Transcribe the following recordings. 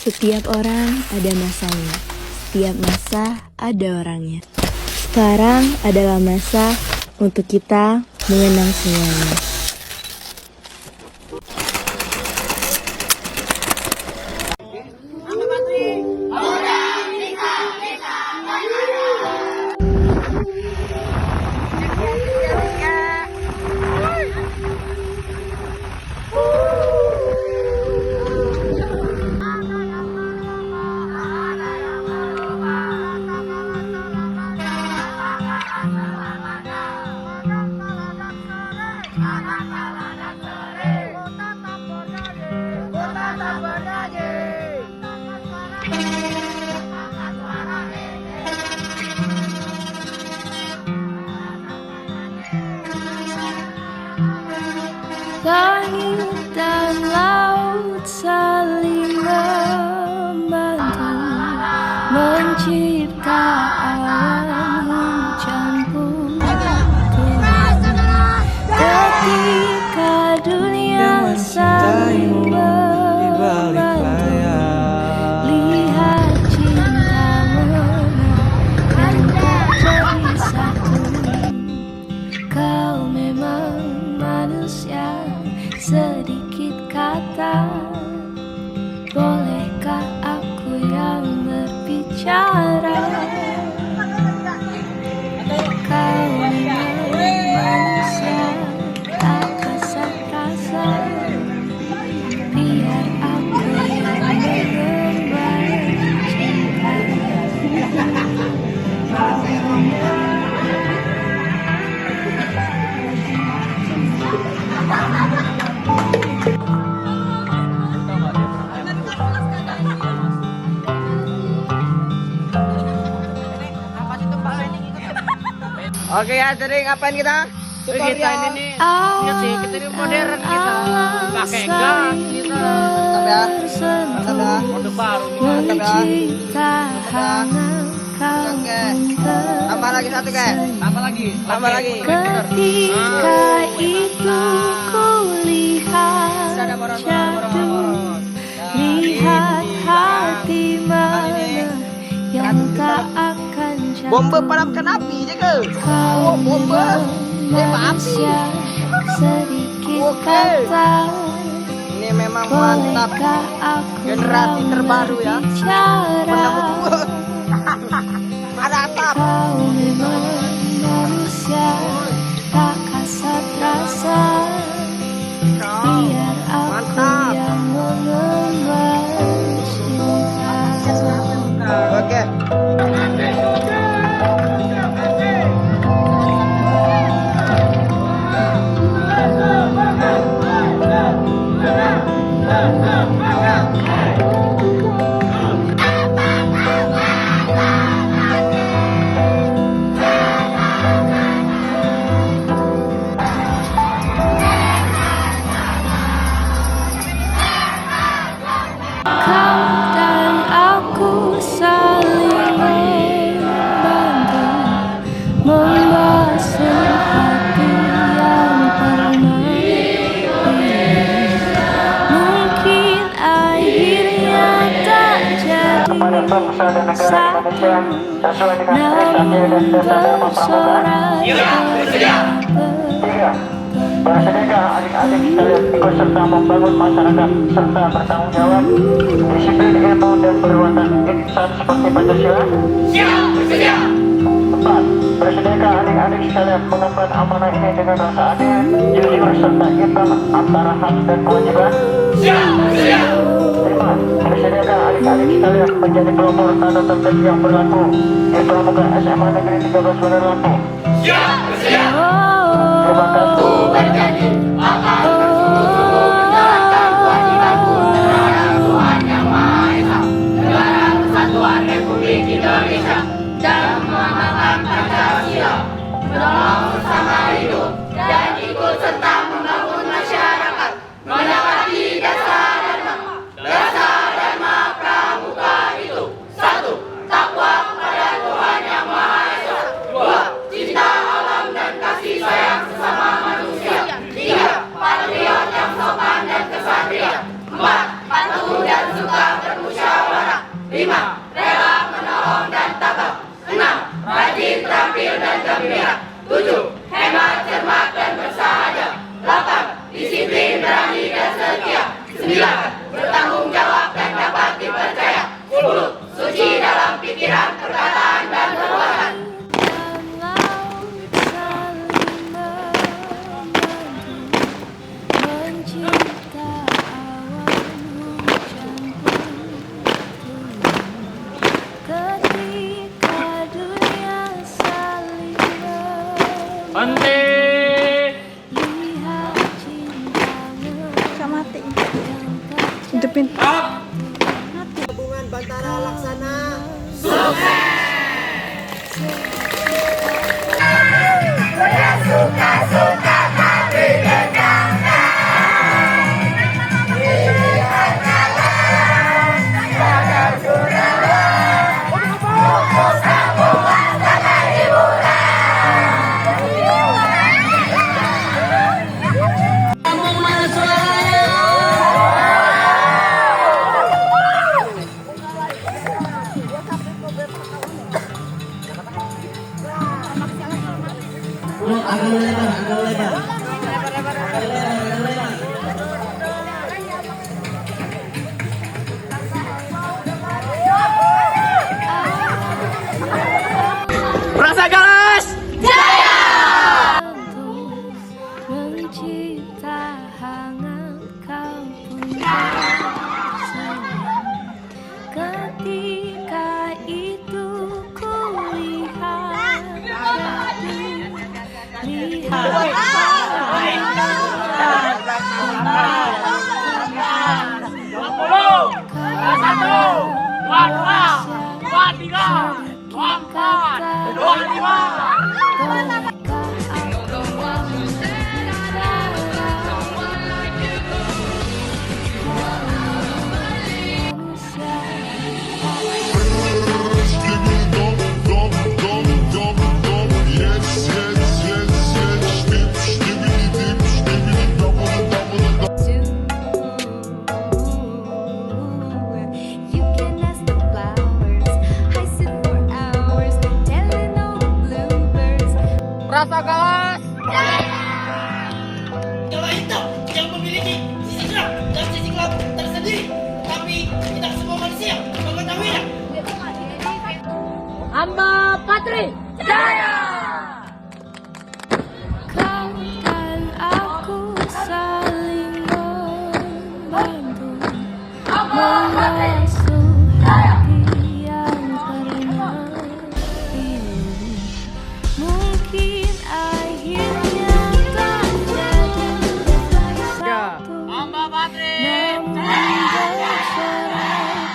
Setiap orang ada masanya, setiap masa ada orangnya. Sekarang adalah masa untuk kita mengenang semuanya. Langit dan laut saling membantu mencipta awan hujan pun turun. Ketika dunia saling membantu, lihat cinta menang dan tak jadi satu. Kau memang manusia sedikit kata, bolehkah aku yang berbicara? Kau memang manusia tak kasar rasa, biar aku yang mengemban cinta. Oke ya, jadi ngapain kita? Kita ini sih, kita ini modern kita pakai gas kita. Mantap ya. Mantap ya. Mode baru nih. Mantap ya. Mencipta Oke. Tambah lagi satu, Kek. Tambah lagi. Tambah lagi. ketika itu ku lihat Sudah ada moron, jatuh, lihat hati mana yang tak akan jatuh. Bombe padamkan api je ke? Kau Oh, bombe. manusia sedikit Oke. kata, Ini memang mantap. bolehkah aku Generasi yang terbaru ya. berbicara? Ada atap. Kau memang manusia tak kasat rasa, biar aku Mantap. yang mengemban cinta. Oke. Kau dan aku saling membantu membasuh hati yang pernah pilu. Mungkin akhirnya tak jadi satu, namun bersorak Bersediakah adik-adik sekalian ikut serta membangun masyarakat serta bertanggung jawab, disiplin ilmu dan perbuatan insan seperti Pancasila? Siap, bersedia. 4. Bersediakah adik-adik sekalian mengemban amanah ini dengan rasa adil, jujur serta imbang antara hak dan kewajiban? Siap, bersedia. 5. Bersediakah adik-adik sekalian menjadi pelopor tata tertib yang berlaku di Pramuka SMA Negeri 13 Bandar Lampung? Siap, bersedia. Terima kasih. berjanji akan bersungguh-sungguh menjalankan kewajibanku terhadap Tuhan Yang Maha Esa, Negara Kesatuan Republik Indonesia, dan mengamalkan Pancasila, menolong sesama hidup, dan ikut serta membangun masyarakat, menepati dasar Dharma Pramuka itu. 1. Takwa kepada Tuhan Yang Maha Esa. 2. Cinta alam dan kasih 9. Bertanggung jawab dan dapat dipercaya. 10. Suci dalam pikiran, perkataan, dan perbuatan. Henti. Gabungan Bantara Laksana. Rasa galas. Mencipta hangat kau punya sayang. Ketika itu ku lihat Rasa galas. Kalau itu yang memiliki sisi gelap dan sisi gelap tersendiri, tapi tidak semua manusia mengetahuinya. Hamba Patri Jaya. kau dan aku saling membantu mengasuh hati yang pernah pilu. Mungkin akhirnya tak jadi satu, Hamba Patri. namun bercerai.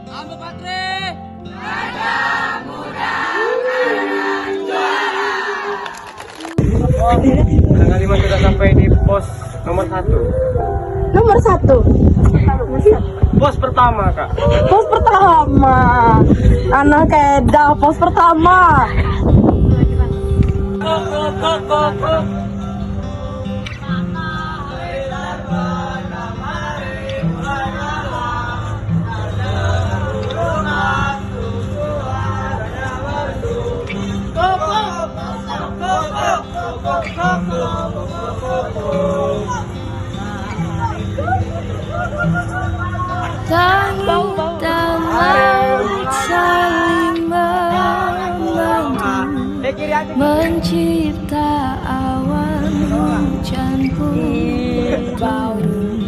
Hamba Patri. Tanggal 5 sudah sampai di pos nomor 1. Nomor 1. Pos pertama, Kak. Pos pertama. Anak Kedah, pos pertama. Langit dan laut saling membantu mencipta awan hujan pun turun.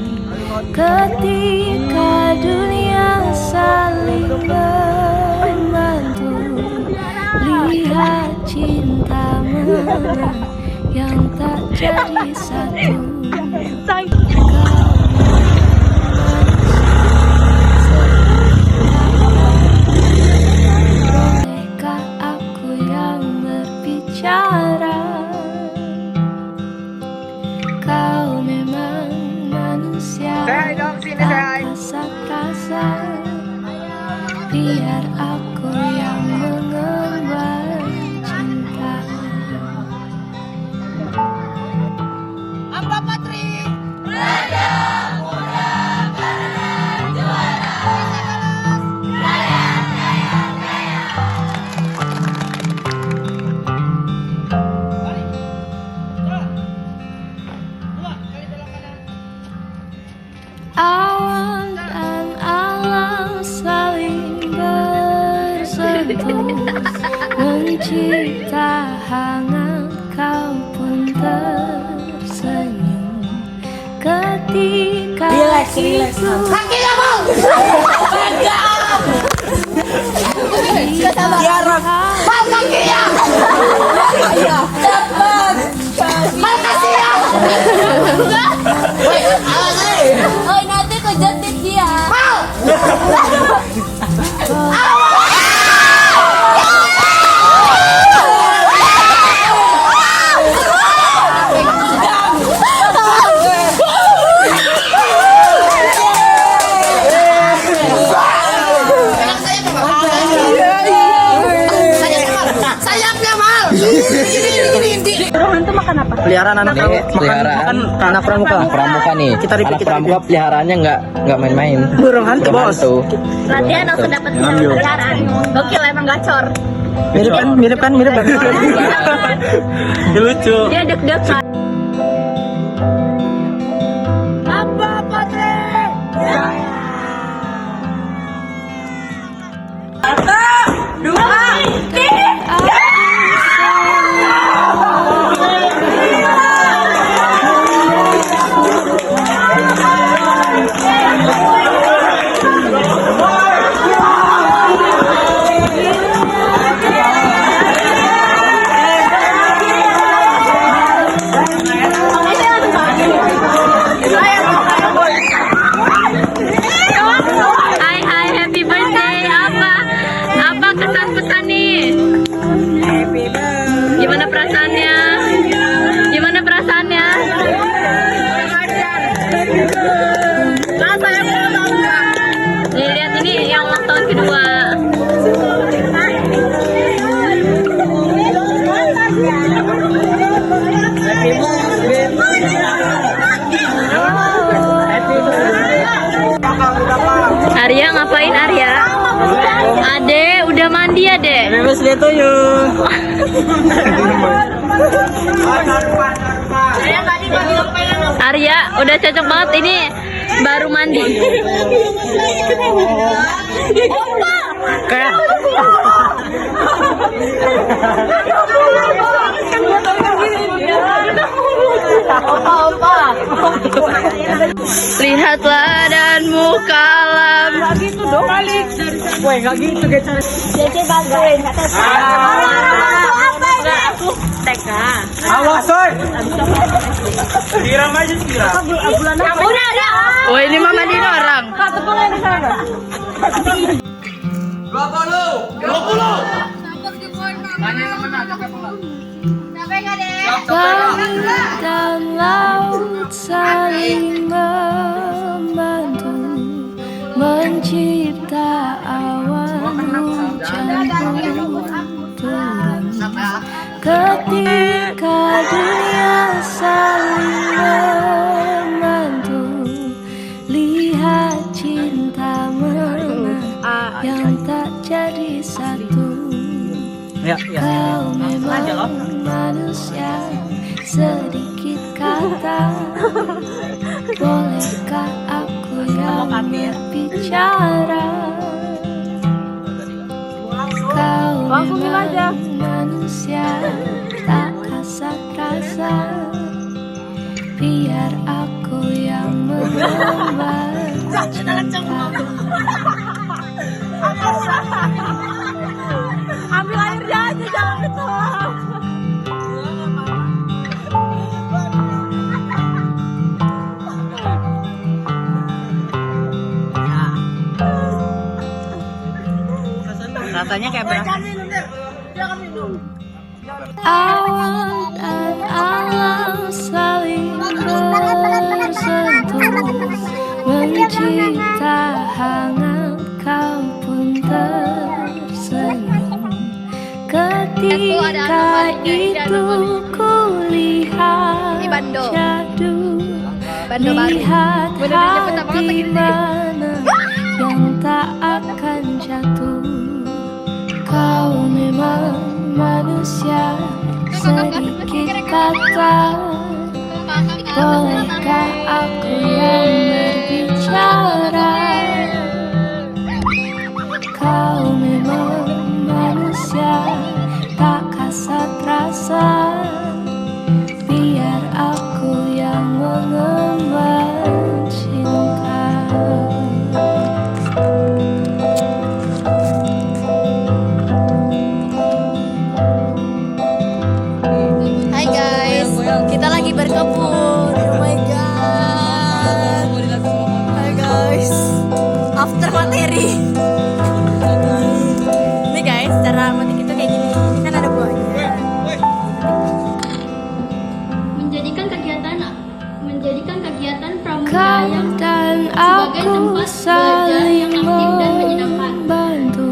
Ketika dunia saling membantu, lihat cinta menang yang tak jadi satu. Kau sini say. Rasa-rasa biar aku yang mengemban cinta. Apa Patri? Awan dan alam saling bersentuh, mencipta hangat, kau pun tersenyum ketika itu. Kakinya mau. Tiara. Mau kakinya. Dapat. Mau kasih. Woi, awas eh. Oh, nanti kau jantit dia. Mau. Sayapnya mal. Burung hantu makan apa? Peliharaan anak Peliharaan anak pramuka. pramuka nih. Kita repeat, Anak kita pramuka peliharaannya nggak main-main. Burung hantu, Burung Bos. hantu. Latihan aku dapat peliharaan. Gokil emang gacor. Mirip kan? Lucu. Dia deg-degan. Apa Patri? Hai, happy birthday. Apa kesan-pesan nih? Gimana perasaannya? Nih lihat ini yang ulang tahun kedua. Arya ngapain Arya? Ade udah mandi ya Dek? Bebas lihat tuyul. Arya udah cocok banget ini baru mandi. Kayak Lihatlah dan mukalam. woi enggak gitu guys. Jadi bantuin. Aku TK. Awas, woy. Siram aja siram. Oh ini mama di orang. Langit dan laut saling membantu mencipta awan hujan turun. Ketika dunia saling membantu, lihat cinta mana yang tak jadi satu. Kau memang manusia sedikit kata. Bolehkah aku yang berbicara? Kau memang manusia tak kasat rasa. Biar aku yang menggambar cinta. Ambil airnya aja, jangan ketawa. Rasanya kayak berapa? Awan dan alam saling bersentuh, mencipta itu kulihat jadu, lihat hati mana yang tak akan jatuh. Kau memang manusia sedikit kata. Bolehkah aku yang berbicara? Kau memang manusia tak kasat rasa. Biar aku yang mengemban cinta. Hai guys, kita lagi berkebun. Oh my god. Hai guys, after materi. Nih guys, cara metik itu kayak gini. Kan ada buahnya. menjadikan kegiatan pramuka Kau yang dan sebagai aku tempat belajar saling yang aktif dan menyenangkan. membantu,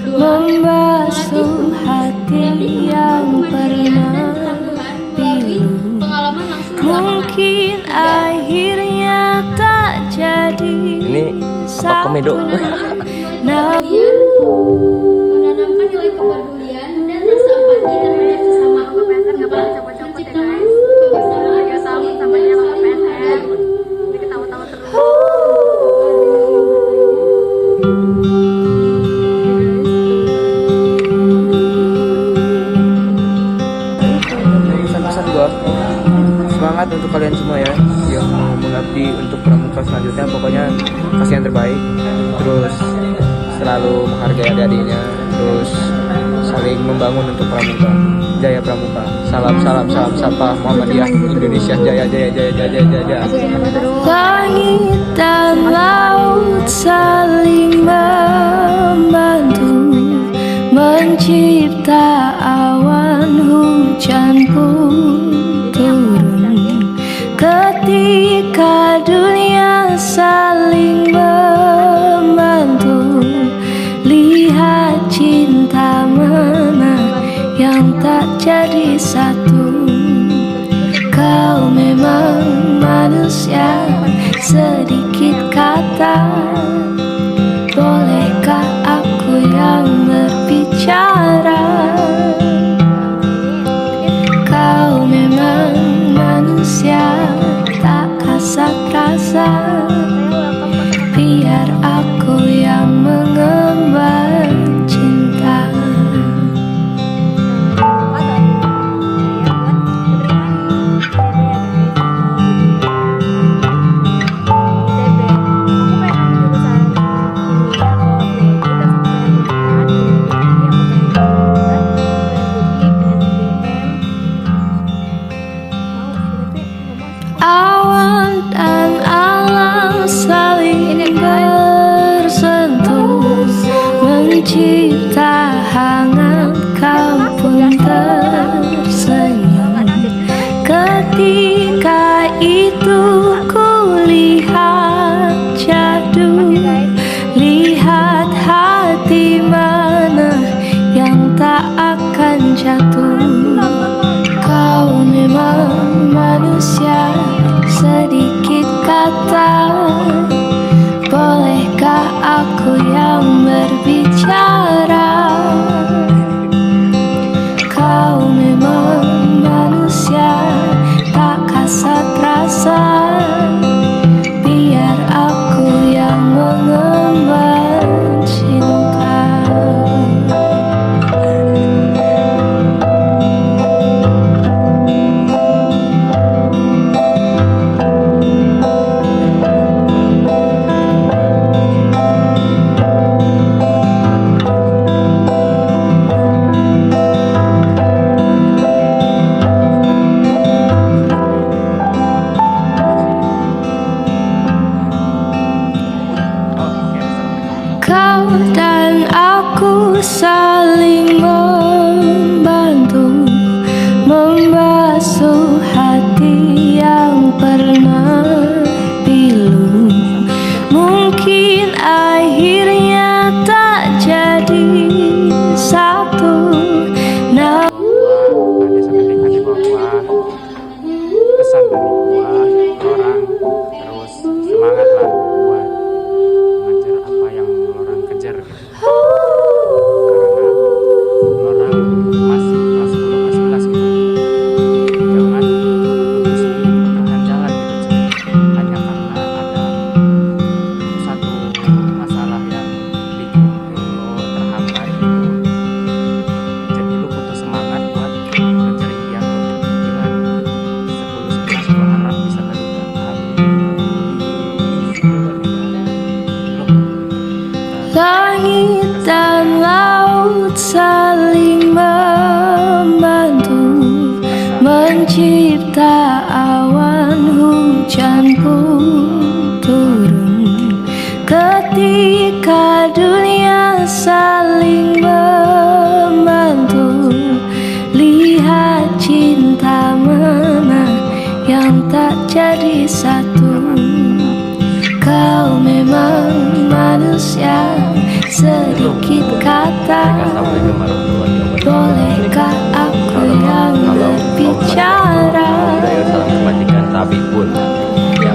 Dua, membasuh hati yang pernah pilu. Pengalaman langsung di lapangan. Mungkin akhirnya tak jadi. Ini apa komedo? Namun Menanamkan nilai kepedulian dan rasa empati terhadap sesama. Menciptakan kebersamaan saling Pesan-pesan gua, semangat untuk kalian semua ya yang mau mengabdi untuk pramuka selanjutnya. Pokoknya kasih yang terbaik, terus selalu menghargai adik-adiknya, terus saling membangun untuk pramuka. Jaya Pramuka. Salam salam salam sapa Muhammadiyah Indonesia jaya jaya jaya jaya jaya jaya. langit dan laut saling membantu, mencipta awan hujan pun turun. Ketika dunia saling membantu, lihat cinta mana yang tak jadi satu. Kau memang manusia sedikit kata. Bolehkah aku yang berbicara? Kau memang manusia tak kasat rasa. Biar aku yang mengemban cinta. Awan dan alam Langit dan laut saling membantu mencipta awan hujan pun turun. Ketika dunia saling membantu, lihat cinta mana yang tak jadi satu. Kau memang manusia, sedikit kata. Bolehkah aku yang berbicara?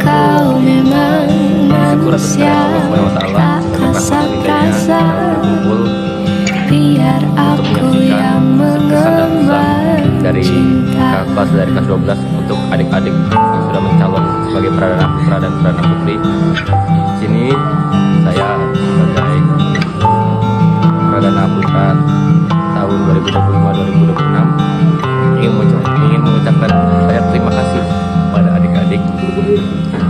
Kau memang manusia, tak kasar rasa. Biar aku yang mengemban dari cinta. kelas dari kelas 12 untuk adik-adik yang sudah mencalon sebagai perdana putra dan perdana putri. Sini saya sebagai perdana putra tahun 2025-2026 ingin mengucapkan banyak terima kasih pada adik-adik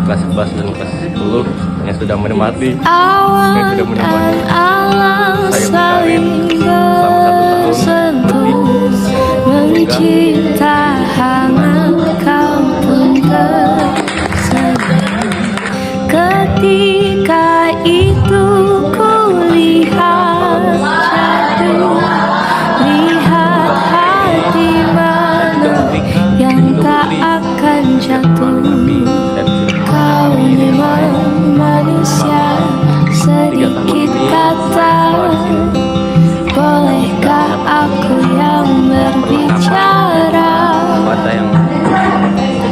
kelas 11 dan kelas 10 yang sudah menemani Awan dan alam saling bersentuh, mencipta hangat kau pun tersenyum. Ketika itu kulihat jatuh, lihat hati mana yang tak akan jatuh. Kau memang manusia, sedikit kata. Bolehkah aku yang berbicara? mata yang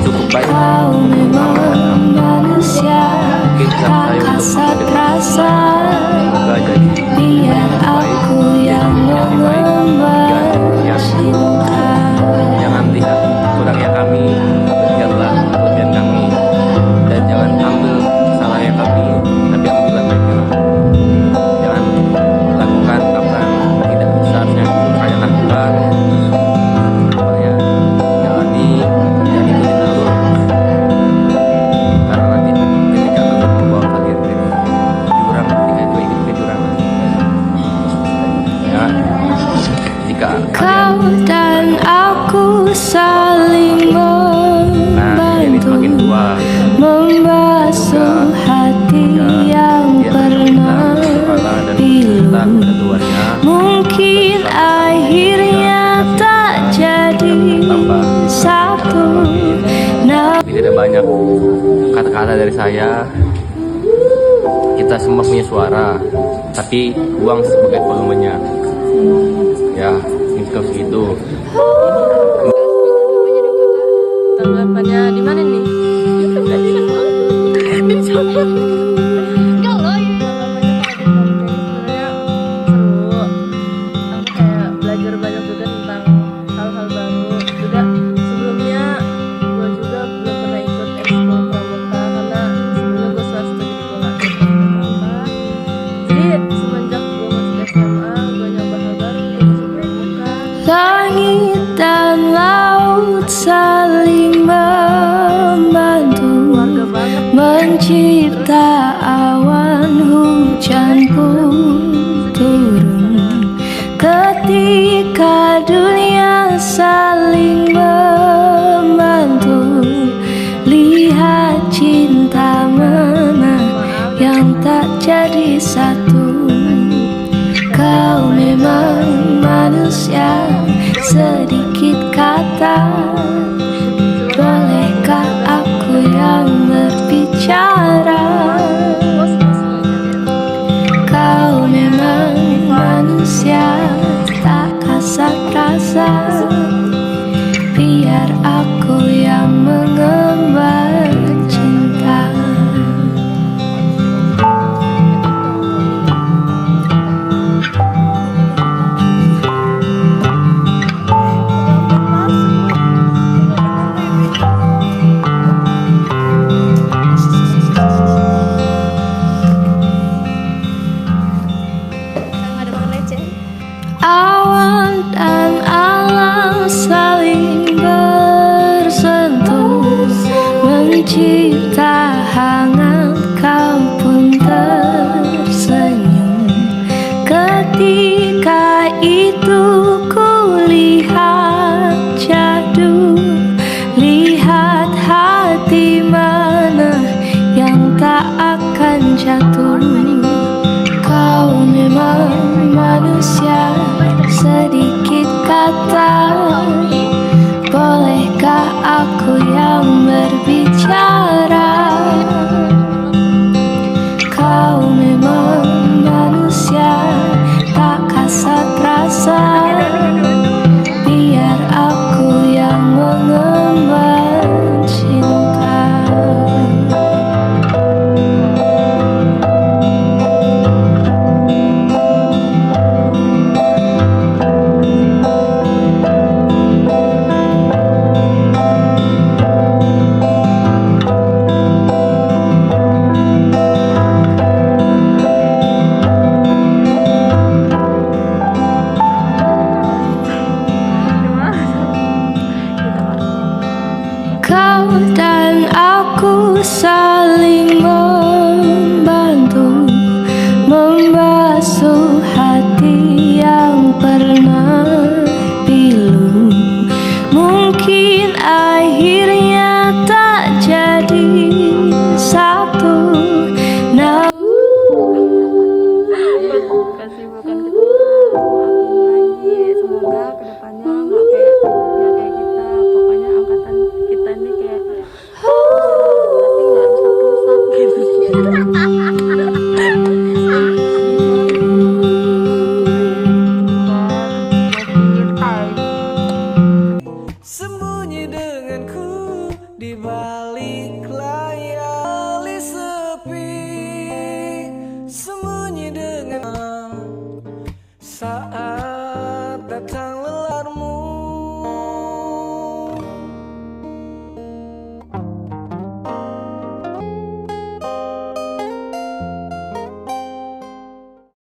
cukup baik. Kau memang manusia, tak kasar rasa. Semoga jadi Biar aku yang mengemban cinta. jangan lihat kurangnya kami, lihatlah kelebihan kami, dan jangan ambil salahnya kami, tapi ambillah baiknya. Jangan lakukan apa yang tidak seharusnya kalian lakukan. Pokoknya jalani dan ikuti alur, karena nanti ketika alur membawa kalian ke jurang, ketika itu ingin ke jurang, ya jika Kau dan aku saling ini semakin membantu, tua, membasuh hati yang pernah pilu. Mungkin akhirnya tak jadi satu. tidak banyak kata-kata dari saya. Kita semua punya suara, tapi buang sebagai volumenya. Ya, itu segitu. Tanggapannya di mana nih? Sebenarnya seru. Aku kayak belajar banyak juga tentang hal-hal baru. Juga sebelumnya gue juga belum pernah ikut ekskul pramuka karena sebelumnya gue swasta jadi gue gak ikut apa-apa. Jadi semenjak gue masuk SMA gue nyoba hal baru di ekskul pramuka. Langit dan laut saling membantu, mencipta awan hujan pun turun. Ketika dunia saling membantu, lihat cinta mana yang tak jadi satu. Kau memang manusia, sedikit kata. Bolehkah aku yang berbicara? Kau memang manusia, tak kasar rasa. Biar aku yang mengemban cinta. hangat kau pun tersenyum. Ketika itu kulihat jadu, lihat hati mana yang tak akan jatuh. Kau memang manusia, sedikit kata. Bolehkah aku yang berbicara? Kau memang manusia, tak kasat rasa. Biar aku yang mengemban cinta. Kau dan aku saling